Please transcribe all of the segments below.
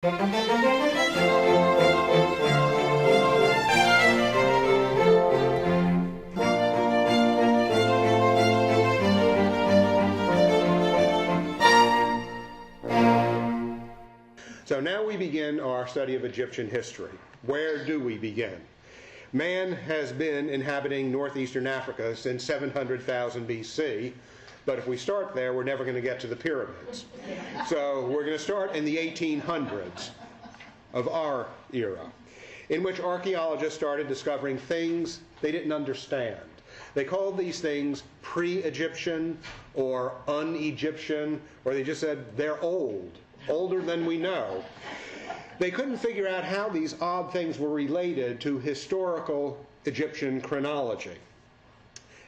So now we begin our study of Egyptian history. Where do we begin? Man has been inhabiting northeastern Africa since 700,000 BC, but if we start there, we're never going to get to the pyramids. So we're going to start in the 1800s of our era, in which archaeologists started discovering things they didn't understand. They called these things pre-Egyptian or un-Egyptian, or they just said they're old. Older than we know. They couldn't figure out how these odd things were related to historical Egyptian chronology.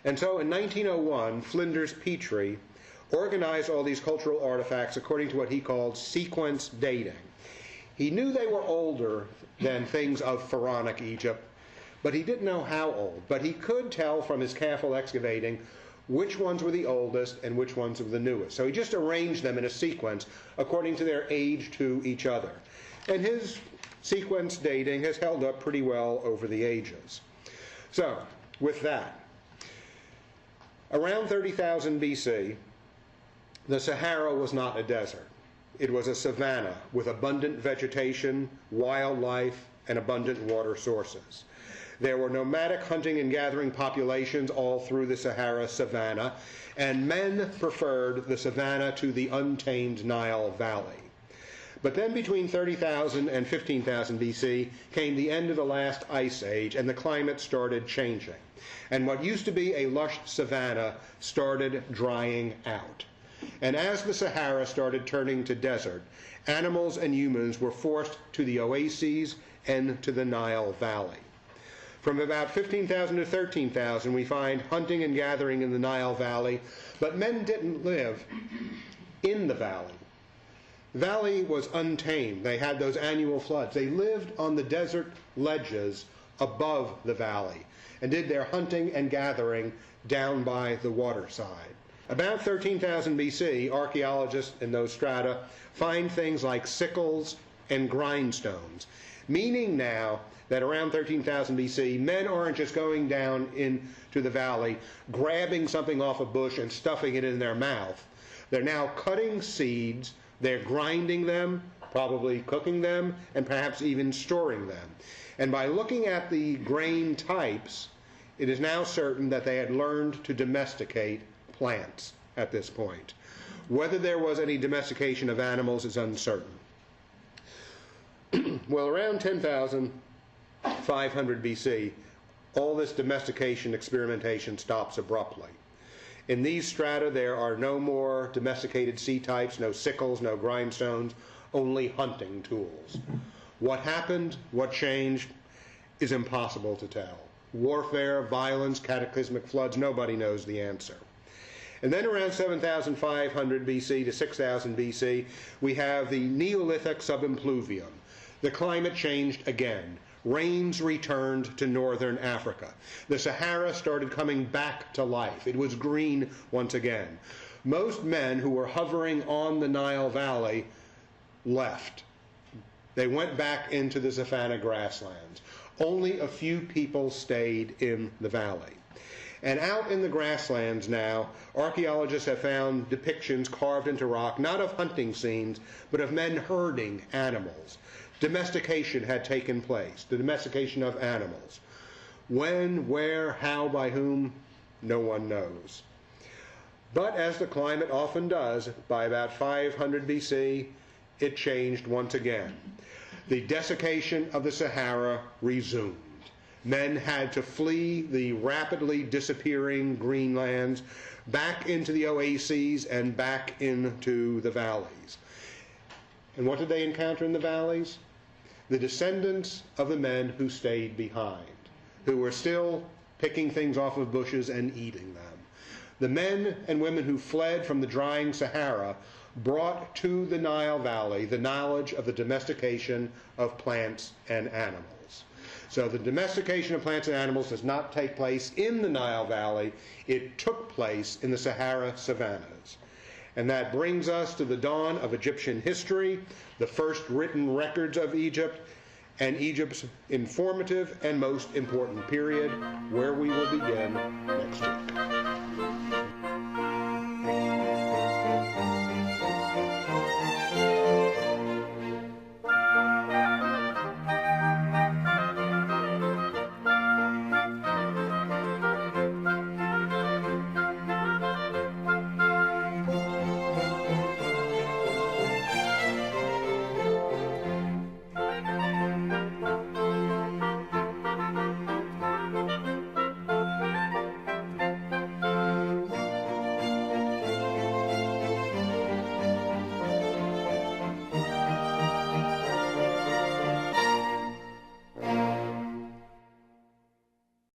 And so in 1901, Flinders Petrie organized all these cultural artifacts according to what he called sequence dating. He knew they were older than things of pharaonic Egypt, but he didn't know how old. But he could tell from his careful excavating which ones were the oldest and which ones were the newest. So he just arranged them in a sequence according to their age to each other. And his sequence dating has held up pretty well over the ages. So, with that, around 30,000 BC, the Sahara was not a desert. It was a savanna with abundant vegetation, wildlife, and abundant water sources. There were nomadic hunting and gathering populations all through the Sahara savanna, and men preferred the savanna to the untamed Nile Valley. But then between 30,000 and 15,000 BC came the end of the last ice age, and the climate started changing. And what used to be a lush savanna started drying out. And as the Sahara started turning to desert, animals and humans were forced to the oases and to the Nile Valley. From about 15,000 to 13,000, we find hunting and gathering in the Nile Valley, but men didn't live in the valley. The valley was untamed. They had those annual floods. They lived on the desert ledges above the valley and did their hunting and gathering down by the waterside. About 13,000 BC, archaeologists in those strata find things like sickles and grindstones, meaning now that around 13,000 BC, men aren't just going down into the valley, grabbing something off a bush and stuffing it in their mouth. They're now cutting seeds, they're grinding them, probably cooking them, and perhaps even storing them. And by looking at the grain types, it is now certain that they had learned to domesticate plants at this point. Whether there was any domestication of animals is uncertain. Well, around 10,500 BC, all this domestication experimentation stops abruptly. In these strata, there are no more domesticated seed types, no sickles, no grindstones, only hunting tools. What happened, what changed, is impossible to tell. Warfare, violence, cataclysmic floods, nobody knows the answer. And then around 7,500 BC to 6,000 BC, we have the Neolithic subimpluvium. The climate changed again. Rains returned to northern Africa. The Sahara started coming back to life. It was green once again. Most men who were hovering on the Nile Valley left. They went back into the savanna grasslands. Only a few people stayed in the valley. And out in the grasslands now, archaeologists have found depictions carved into rock, not of hunting scenes, but of men herding animals. Domestication had taken place, the domestication of animals. When, where, how, by whom, no one knows. But as the climate often does, by about 500 BC, it changed once again. The desiccation of the Sahara resumed. Men had to flee the rapidly disappearing green lands back into the oases and back into the valleys. And what did they encounter in the valleys? The descendants of the men who stayed behind, who were still picking things off of bushes and eating them. The men and women who fled from the drying Sahara brought to the Nile Valley the knowledge of the domestication of plants and animals. So the domestication of plants and animals does not take place in the Nile Valley. It took place in the Sahara savannas. And that brings us to the dawn of Egyptian history, the first written records of Egypt, and Egypt's informative and most important period, where we will begin next week.